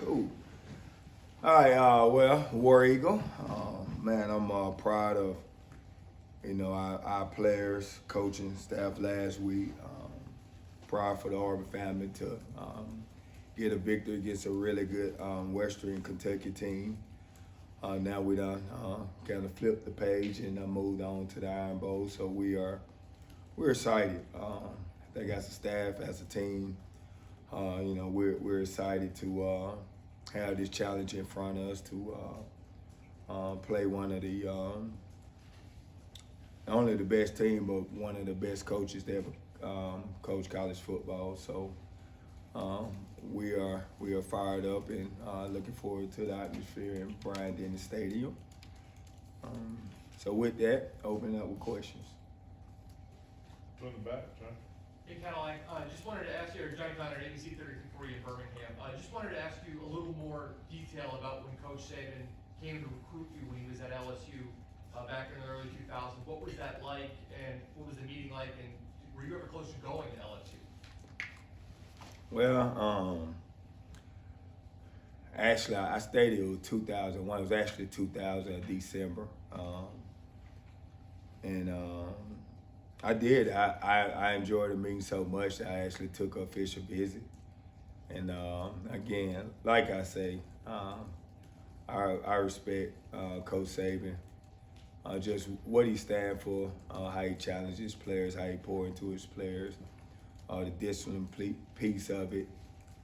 Cool. All right. Well, War Eagle. Man, I'm proud of our players, coaching staff last week. Proud for the Auburn family to get a victory against a really good Western Kentucky team. Now we done kind of flipped the page and moved on to the Iron Bowl. So we're excited. I think as a staff, as a team, we're excited to have this challenge in front of us to play one of the not only the best team, but one of the best coaches that ever coached college football. So we are fired up and looking forward to the atmosphere in Bryant-Denny Stadium. So with that, open up with questions. From the back, John. Hey, Cadillac, just wanted to ask you, or Johnny Connor, ABC 33 in Birmingham. Just wanted to ask you a little more detail about when Coach Saban came to recruit you when he was at LSU back in the early 2000s. What was that like, and what was the meeting like, and were you ever close to going to LSU? Well, actually, I stayed it was 2001. It was actually 2000 December, and I did. I enjoyed the meeting so much that I actually took an official visit. And again, like I say, I respect Coach Saban, just what he stands for, how he challenges players, how he pours into his players, the discipline piece of it,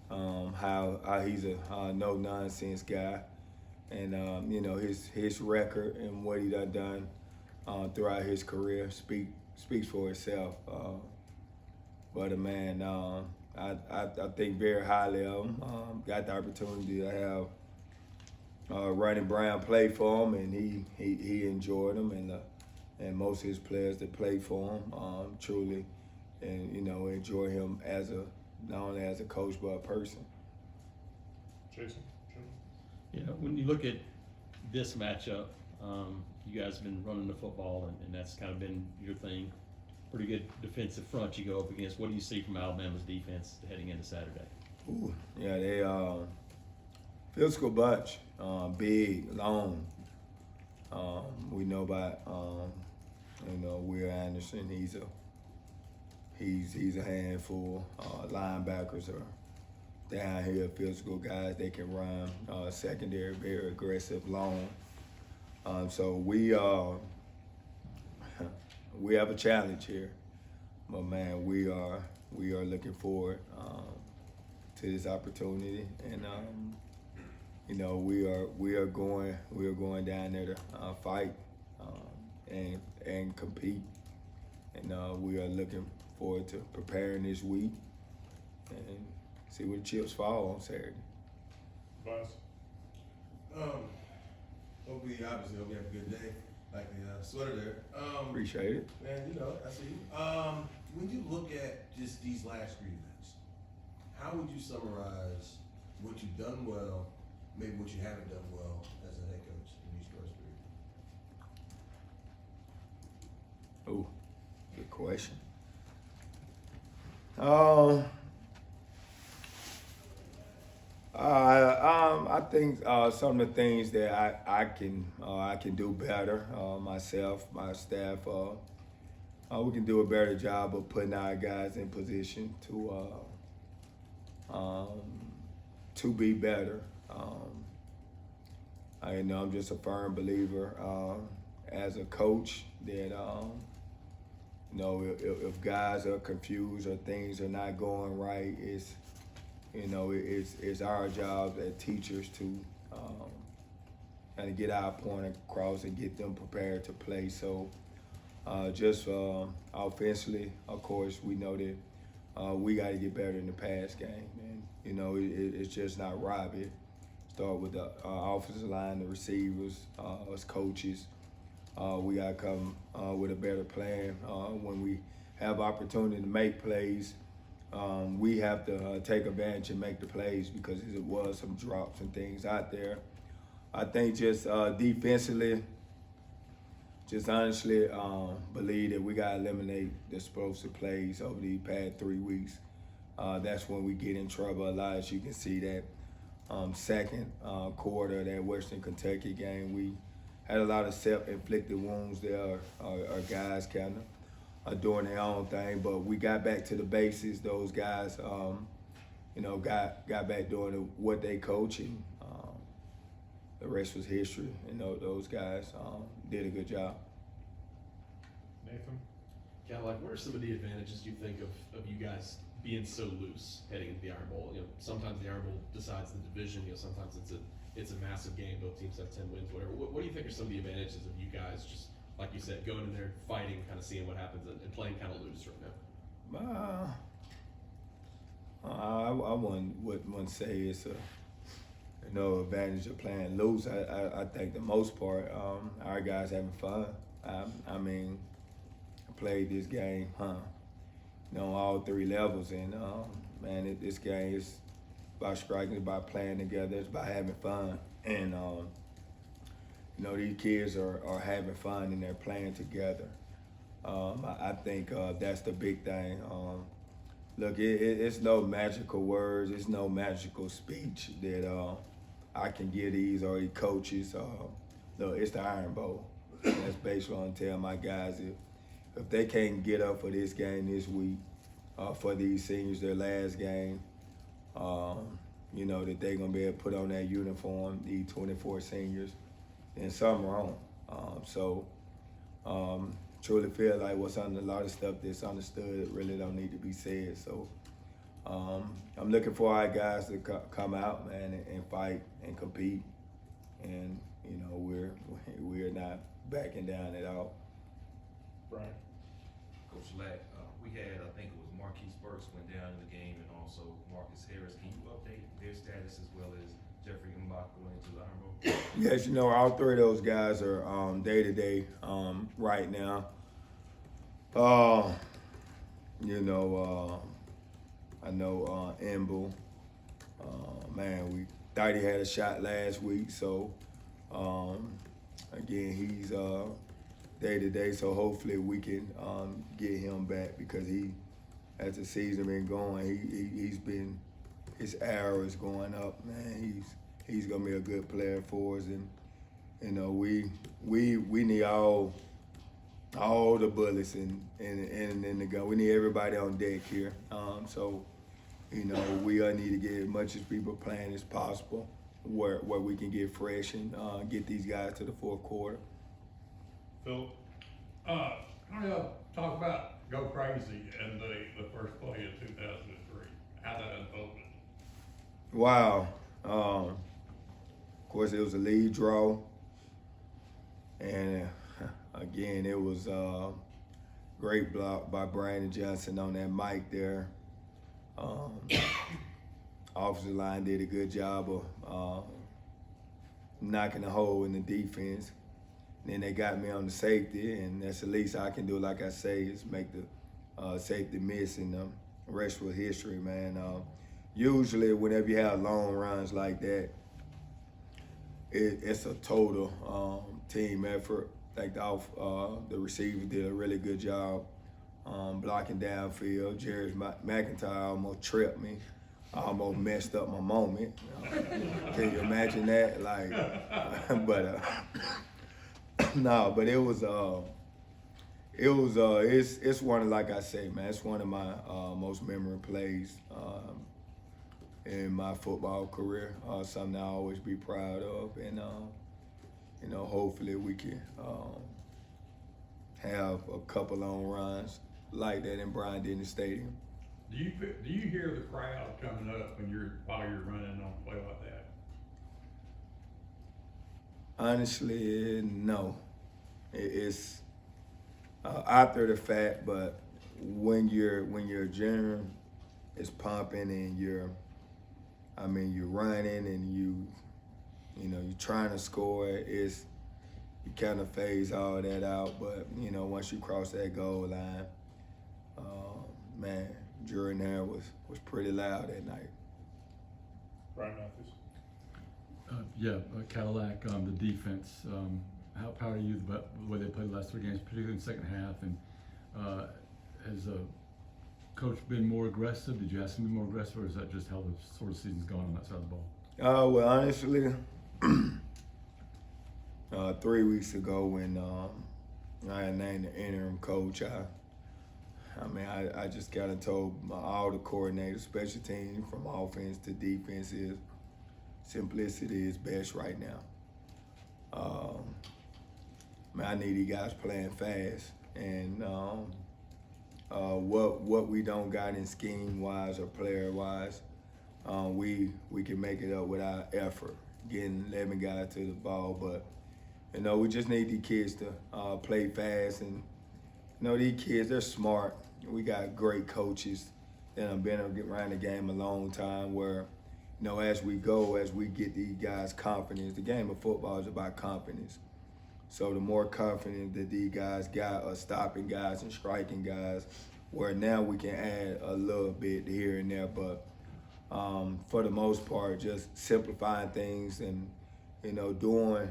how he's a no nonsense guy, and his record and what he done throughout his career speaks for itself. But man, I think very highly of him. Got the opportunity to have Ronnie Brown play for him, and he enjoyed him, and most of his players that played for him truly, and enjoy him as not only as a coach but a person. Jason. Yeah, when you look at this matchup, you guys have been running the football, and that's kind of been your thing. Pretty good defensive front you go up against. What do you see from Alabama's defense heading into Saturday? Ooh, yeah, they physical bunch, big, long. We know about Will Anderson. He's a handful. Linebackers are down here, physical guys. They can run. Secondary, very aggressive, long. So we have a challenge here, but man, we are looking forward to this opportunity, and we are going down there to fight and compete, and we are looking forward to preparing this week and see where the chips fall on Saturday. Vice. Hope we have a good day, like the sweater there. Appreciate it. Man, I see you. When you look at just these last 3 events, how would you summarize what you've done well, maybe what you haven't done well as a head coach in these first 3? Oh, good question. I think some of the things that I can do better, myself, my staff, we can do a better job of putting our guys in position to be better. I'm just a firm believer as a coach that if guys are confused or things are not going right, it's our job as teachers to kind of get our point across and get them prepared to play. So just offensively, of course, we know that we got to get better in the pass game, and it's just not right. It start with the offensive line, the receivers, us coaches. We got to come with a better plan when we have opportunity to make plays. We have to take advantage and make the plays because there was some drops and things out there. I think just defensively, just honestly believe that we got to eliminate the explosive plays over these past 3 weeks. That's when we get in trouble a lot, as you can see that. second quarter of that Western Kentucky game. We had a lot of self-inflicted wounds there. Our guys kind of are doing their own thing, but we got back to the basics. Those guys, got back doing what they coach, and the rest was history. Those guys did a good job. Nathan? Cadillac, what are some of the advantages you think of you guys being so loose heading into the Iron Bowl? Sometimes the Iron Bowl decides the division. Sometimes it's a massive game. Both teams have 10 wins, whatever. What do you think are some of the advantages of you guys just, like you said, going in there, fighting, kind of seeing what happens, and playing kind of loose right now? I wouldn't say it's a advantage of playing loose. I think the most part, our guys having fun. I mean, I played this game, on all three levels, and this game is about striking, it's about playing together, it's about having fun, and these kids are having fun and they're playing together. I think that's the big thing. Look, it's no magical words, it's no magical speech that I can give these or these coaches. Look, it's the Iron Bowl. That's basically what I'm telling my guys. If they can't get up for this game this week, for these seniors, their last game, that they're going to be able to put on that uniform, these 24 seniors, then something wrong. Truly feel like a lot of stuff that's understood really don't need to be said. So I'm looking for our guys to come out, man, and fight and compete. And, we're not backing down at all. Brian? Coach Lack, we had, I think it was Marquise Burks went down in the game, and also Marcus Harris. Can you update their status as well as Jeffrey Mbach going into the Iron Bowl? Yes, all three of those guys are day-to-day right now. I know Emble, we thought he had a shot last week, so again, he's day-to-day, so hopefully we can get him back, because as the season been going, his arrow is going up, man. He's gonna be a good player for us, and we need all the bullets in the gun. We need everybody on deck here. We need to get as much as people playing as possible, where we can get fresh and get these guys to the fourth quarter. Phil? How do y'all talk about go crazy in the first play of 2003? How that unfolded? Wow. Of course, it was a lead draw, and again, it was great block by Brandon Johnson on that mic there. Offensive line did a good job of knocking a hole in the defense. Then they got me on the safety, and that's the least I can do, like I say, is make the safety miss, and the rest was history, man. Usually, whenever you have long runs like that, it's a total team effort. Like the receiver did a really good job blocking downfield. Jared McIntyre almost tripped me. I almost messed up my moment. Can you imagine that? No, but it's one of, like I say, man, it's one of my most memorable plays in my football career. Something I always be proud of, and hopefully we can have a couple long runs like that in Bryant-Denny Stadium. Do you hear the crowd coming up while you're running on a play like that? Honestly, no. It's after the fact, but when your adrenaline is pumping and you're running and you're trying to score, you kind of phase all that out. But once you cross that goal line, man, Jordan there was pretty loud that night. Brian Matthews? Cadillac, the defense. How proud are you about the way they played the last 3 games, particularly in the second half? And has coach been more aggressive? Did you ask him to be more aggressive, or is that just how the sort of season's gone on that side of the ball? Well, honestly, 3 weeks ago when I had named the interim coach, I just kind of told all the coordinators, special teams from offense to defense is simplicity is best right now. I need these guys playing fast, and what we don't got in scheme wise or player wise, we can make it up with our effort, getting 11 guys to the ball. But we just need these kids to play fast, and these kids, they're smart. We got great coaches that have been around the game a long time. Where as we get these guys confidence. The game of football is about confidence. So the more confident that these guys got are stopping guys and striking guys, where now we can add a little bit here and there, but for the most part, just simplifying things and doing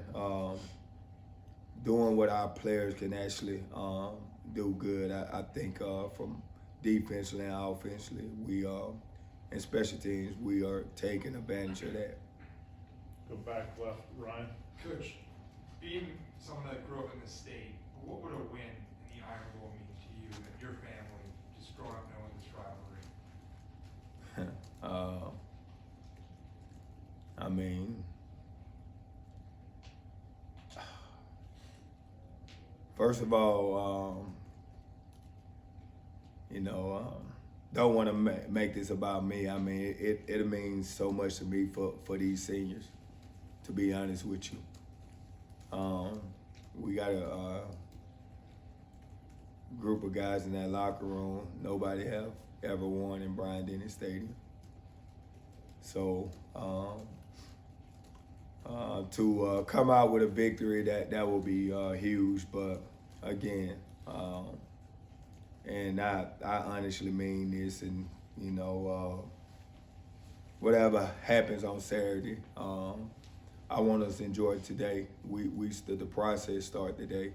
what our players can actually do good. I think from defensively and offensively, and special teams, we are taking advantage of that. Go back left, Ryan. Coach, being someone that grew up in this state, what would a win in the Iron Bowl mean to you and your family, just growing up knowing this rivalry? First of all, don't want to make this about me. It means so much to me for these seniors, to be honest with you. We got a group of guys in that locker room nobody have ever won in Bryant-Denny Stadium. So to come out with a victory, that will be huge. But again, and I honestly mean this, and whatever happens on Saturday, I want us to enjoy it today. The process start today.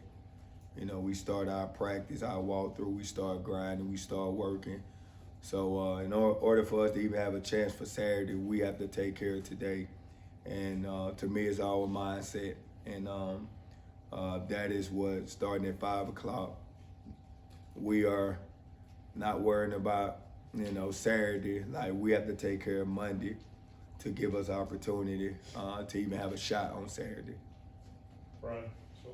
We start our practice, our walkthrough, we start grinding, we start working. So in order for us to even have a chance for Saturday, we have to take care of today. And to me, it's our mindset. And that is what, starting at 5 o'clock, we are not worrying about, Saturday. Like, we have to take care of Monday to give us opportunity to even have a shot on Saturday. Brian. So.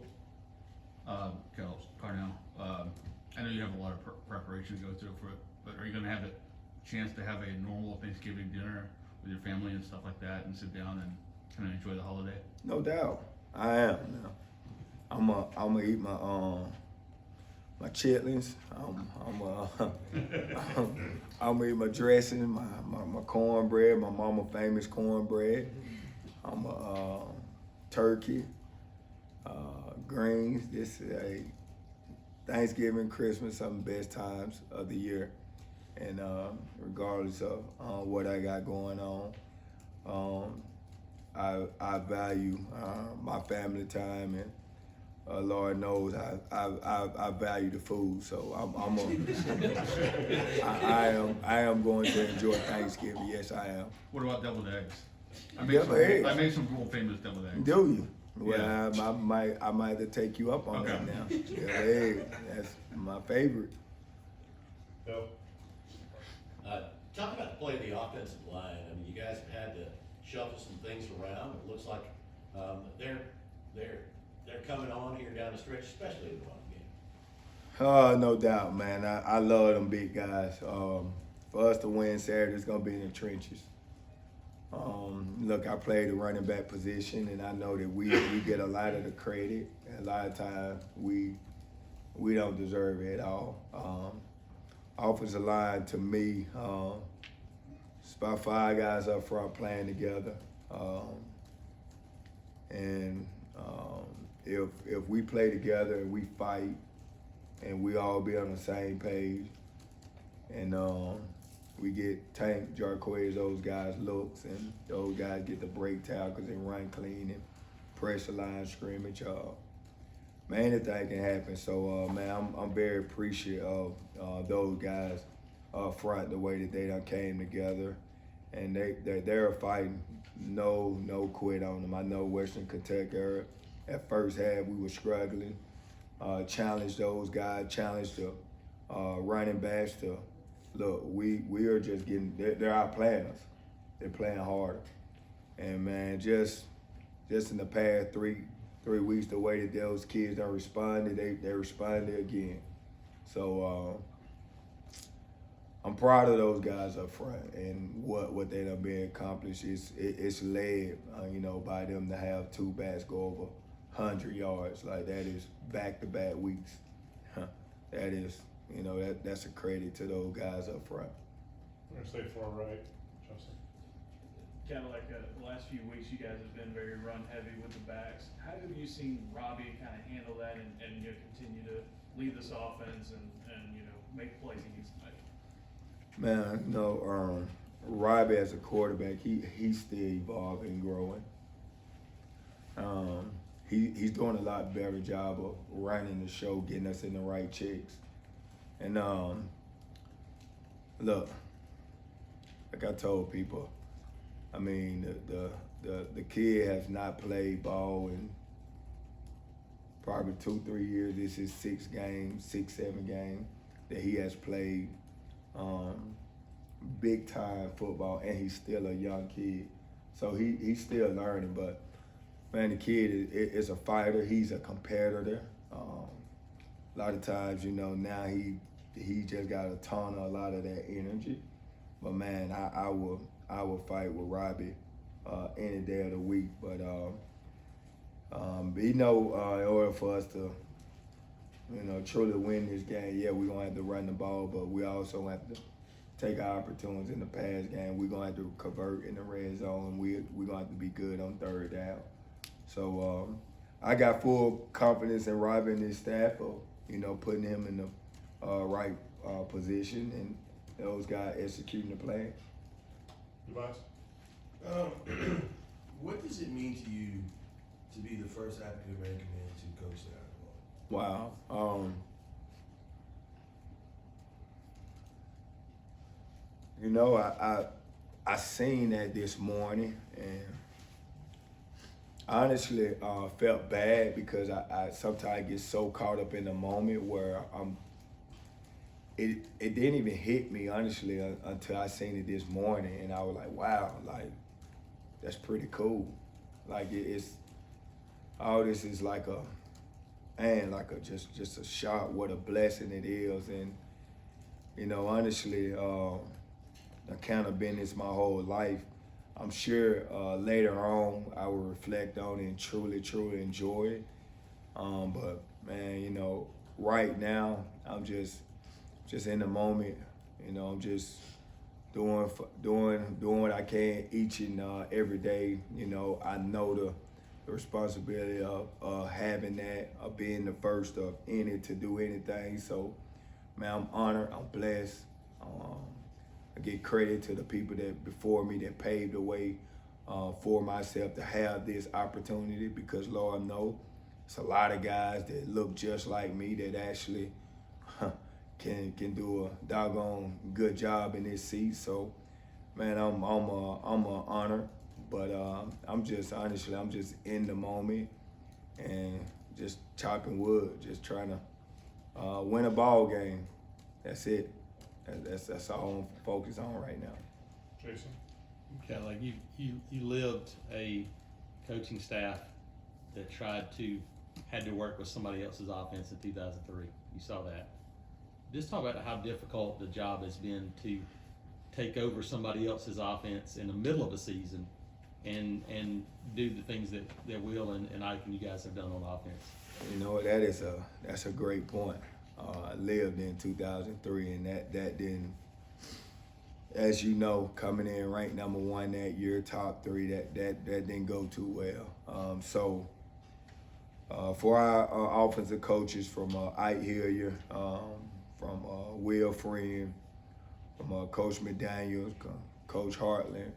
Coach Carnell, I know you have a lot of preparation to go through for it, but are you going to have a chance to have a normal Thanksgiving dinner with your family and stuff like that, and sit down and kind of enjoy the holiday? No doubt, I am. I'm gonna eat my chitlins. I'm gonna eat my dressing, my cornbread, my mama famous cornbread. I'm a turkey, greens. This is a Thanksgiving, Christmas, some of the best times of the year. And regardless of what I got going on, I value my family time, and Lord knows I value the food. So I am going to enjoy Thanksgiving. Yes, I am. What about deviled eggs? I made some world famous deviled eggs. Do you? Well, Yeah. I might have to take you up on that Okay. now. Yeah, hey, that's my favorite. Bill. Talk about the play of the offensive line. You guys have had to shuffle some things around. It looks like they're coming on here down the stretch, especially in the run game. No doubt, man. I love them big guys. For us to win Saturday, it's gonna be in the trenches. Look, I played the running back position, and I know that we get a lot of the credit. And a lot of times we don't deserve it at all. Offensive line, to me, it's about 5 guys up front playing together. If we play together and we fight and we all be on the same page, and we get Tank, Jarquez, those guys looks, and those guys get the break tackles and run clean and pressure line scrimmage, man, anything can happen. So, man, I'm very appreciative of those guys up front, the way that they done came together. and they're fighting. No quit on them. I know Western Kentucky at first half we were struggling. Challenge those guys, challenge the running backs to look. We are just getting. They're outplaying us. They're playing harder, and man, just in the past three weeks, the way that those kids don't responded, they responded again. So I'm proud of those guys up front and what they done been accomplished. It's led, by them to have two backs go over 100 yards. Like that is back-to-back weeks. That is, that's a credit to those guys up front. I'm gonna stay far right, Justin. Cadillac, the last few weeks, you guys have been very run heavy with the backs. How have you seen Robbie kind of handle that and continue to lead this offense and make plays against tonight? Man, Robbie as a quarterback, he's still evolving, growing. He's doing a lot better job of running the show, getting us in the right checks. And look, like I told people, I mean the kid has not played ball in probably 2-3 years. This is 6-7 games that he has played big time football, and he's still a young kid. So he's still learning, but man, the kid is a fighter. He's a competitor. A lot of times, now he just got a ton of a lot of that energy. But man, I will fight with Robbie any day of the week. But in order for us to truly win this game, yeah, we're gonna have to run the ball, but we also have to take our opportunities in the pass game. We're gonna have to convert in the red zone. We're gonna have to be good on third down. So I got full confidence in Robbie and his staff of putting him in the right position and those guys executing the plan. Device? What does it mean to you to be the first African American man to coach the Iron Bowl? Wow. I seen that this morning, and honestly felt bad because I sometimes get so caught up in the moment where it didn't even hit me honestly until I seen it this morning, and I was like, wow, like that's pretty cool. Like it's all this is like just a shock. What a blessing it is, and honestly, accountability is my whole life. I'm sure later on I will reflect on it and truly enjoy it. But man, right now I'm just in the moment. I'm just doing what I can each and every day. I know the responsibility of having that, of being the first of any to do anything. So, man, I'm honored. I'm blessed. I give credit to the people that before me that paved the way for myself to have this opportunity, because Lord knows it's a lot of guys that look just like me that actually can do a doggone good job in this seat. So, man, I'm honored, but I'm just in the moment and just chopping wood, just trying to win a ball game. That's it. That's all I'm focused on right now. Jason? Okay, like you lived a coaching staff that had to work with somebody else's offense in 2003. You saw that. Just talk about how difficult the job has been to take over somebody else's offense in the middle of the season and do the things that Will and Ike and you guys have done on offense. That's a great point. I lived in 2003, and that didn't, as you know, coming in ranked number 1 that year, top 3, that didn't go too well. So for our offensive coaches from Ike Hillier, from Will Friend, from Coach McDaniels, Coach Hartline,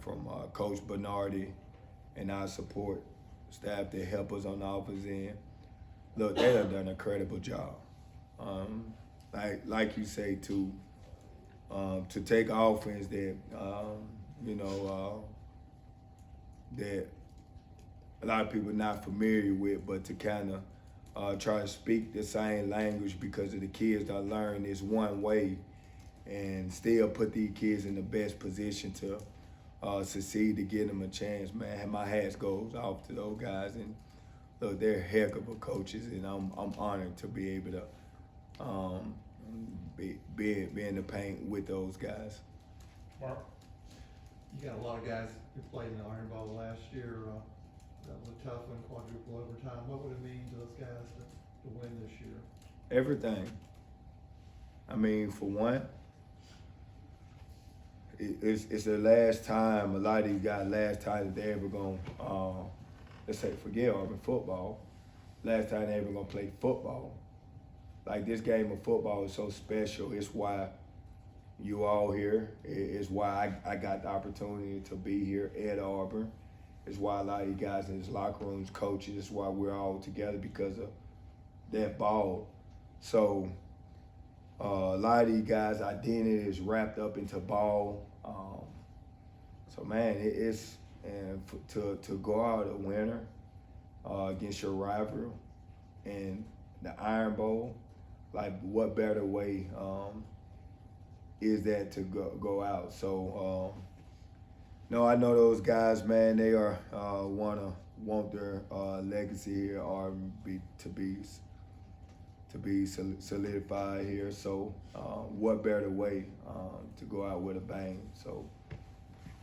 from Coach Bernardi, and our support staff that help us on the offense end. Look, they have done an incredible job. Like you say too, to take offense that that a lot of people are not familiar with, but to kind of try to speak the same language because of the kids that learn this one way and still put these kids in the best position to succeed, to give them a chance, man. My hats goes off to those guys, and look, they're heck of a coaches, and I'm honored to be able to be in the paint with those guys. Mark? You got a lot of guys who played in the Iron Bowl last year. That was a tough one, quadruple overtime. What would it mean to those guys to win this year? Everything. I mean, for one, it's the last time, a lot of these guys, last time that they ever gonna, let's say, forget Auburn football, last time they ever gonna play football. Like, this game of football is so special. It's why you all here. It's why I got the opportunity to be here at Auburn. It's why a lot of you guys in this locker rooms, coaches, it's why we're all together, because of that ball. So a lot of these guys' identity is wrapped up into ball. So man, to go out a winner against your rival in the Iron Bowl, like, what better way is that to go out? So no, I know those guys, man. They are want their legacy here or to be solidified here. So what better way to go out with a bang? So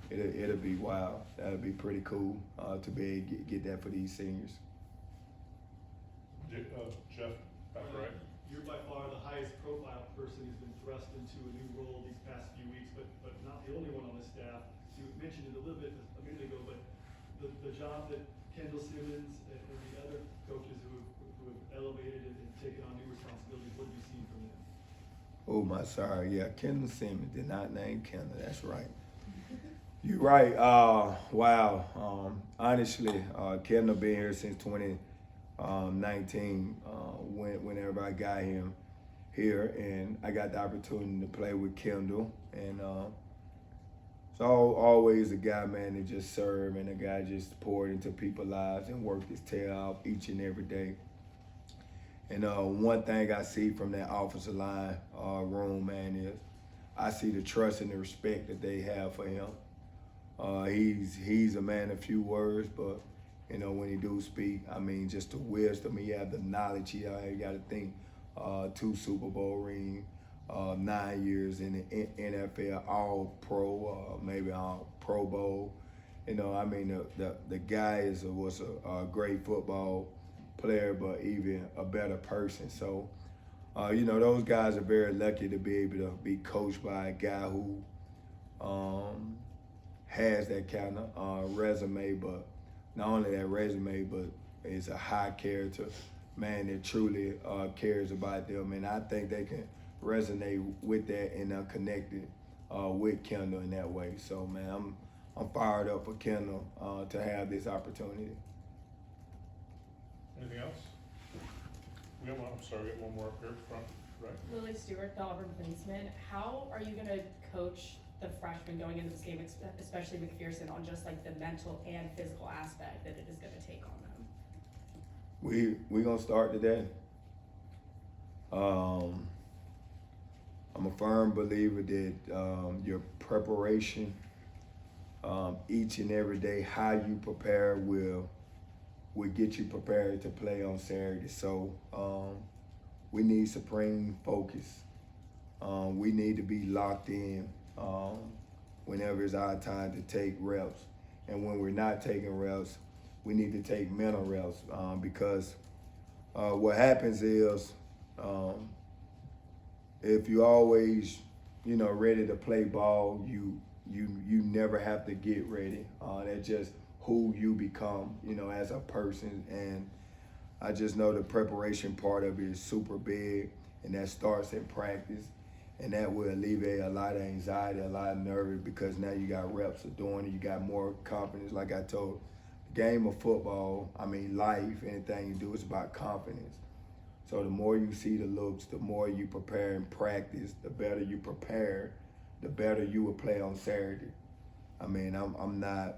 it'll be wild. That'll be pretty cool to be able to get that for these seniors. Jeff, back right. You're by far the highest profile person who's been thrust into a new role these past few weeks, but not the only one on the staff. You mentioned it a little bit a minute ago, but the job that Kendall Simmons and the other coaches who have elevated and taken on new responsibilities, what have you seen from them? Oh, my sorry. Yeah, Kendall Simmons did not name Kendall. That's right. You're right. Wow. Honestly, Kendall been here since 2019. Whenever I got him here, and I got the opportunity to play with Kendall, and so always a guy, man, that just served, and a guy just poured into people's lives and worked his tail out each and every day. And one thing I see from that offensive line room, man, is I see the trust and the respect that they have for him. He's a man of few words, but when he do speak, I mean, just the wisdom. He have the knowledge. He got to think 2 Super Bowl rings, 9 years in the NFL, all pro, maybe all Pro Bowl. I mean, the guy was a great football player, but even a better person. So, those guys are very lucky to be able to be coached by a guy who has that kind of resume, but not only that resume, but is a high character man that truly cares about them. And I think they can resonate with that and are connected with Kendall in that way. So, man, I'm fired up for Kendall to have this opportunity. Anything else? We got one more up here front, right? Lily Stewart, the Auburn Policeman. How are you going to coach the freshmen going into this game, especially McPherson, on just like the mental and physical aspect that it is going to take on them? We gonna start today. I'm a firm believer that your preparation, each and every day, how you prepare will get you prepared to play on Saturday. So we need supreme focus. We need to be locked in whenever it's our time to take reps. And when we're not taking reps, we need to take mental reps because what happens is if you always, ready to play ball, you never have to get ready. That's just who you become, as a person. And I just know the preparation part of it is super big, and that starts in practice. And that will alleviate a lot of anxiety, a lot of nerves, because now you got reps of doing it. You got more confidence. Like I told, the game of football, I mean, life, anything you do is about confidence. So the more you see the looks, the more you prepare and practice, the better you prepare the better you will play on Saturday. I mean, I'm not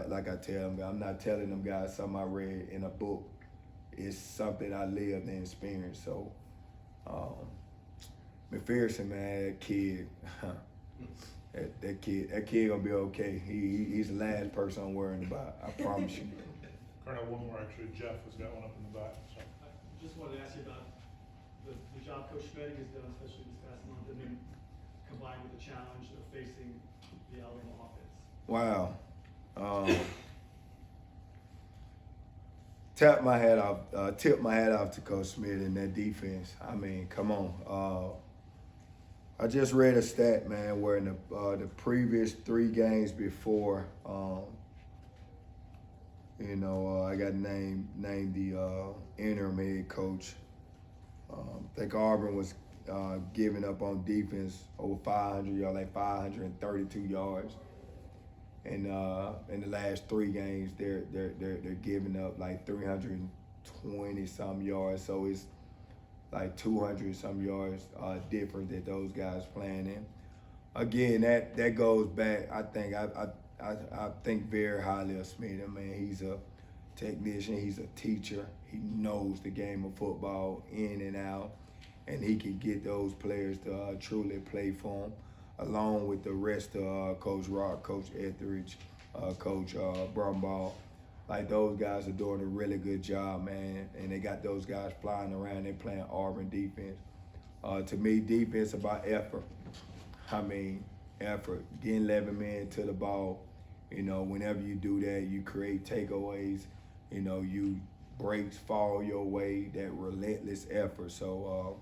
like I tell them, I'm not telling them guys something I read in a book. It's something I lived and experienced. So, McPherson, man, that kid, that kid gonna be okay. He's the last person I'm worrying about. I promise you. Colonel, one more actually. Jeff has got one up in the back. So. I just wanted to ask you about the job Coach Schmedding has done, especially this past month, and then combined with the challenge of facing the Alabama offense. Wow. Tip my hat off to Coach Smith and that defense. I mean, come on. I just read a stat, man, where in the previous 3 games before, I got named the interim head coach. I think Auburn was giving up on defense over 500 yards, like 532 yards. And in the last 3 games, they're giving up like 320 some yards. So it's like 200 some yards different that those guys playing in. Again, that goes back. I think very highly of Smith. I mean, he's a technician. He's a teacher. He knows the game of football in and out, and he can get those players to truly play for him, along with the rest of Coach Rock, Coach Etheridge, Coach Brumbaugh. Like, those guys are doing a really good job, man, and they got those guys flying around. They're playing Auburn defense. To me, defense about effort. I mean, effort, getting 11 men to the ball. Whenever you do that, you create takeaways. You breaks fall your way, that relentless effort. So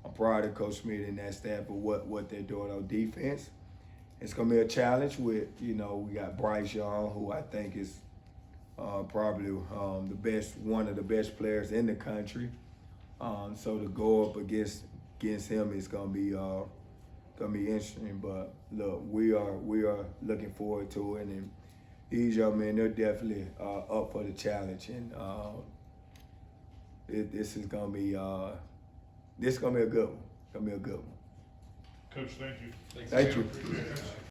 I'm proud of Coach Smith and that staff for what they're doing on defense. It's going to be a challenge with, we got Bryce Young, who I think is probably one of the best players in the country. So to go up against him is going to be interesting. But look, we are looking forward to it, and these young men, they're definitely up for the challenge, and this is going to be a good one. It's going to be a good one. Coach, thank you. Thank you.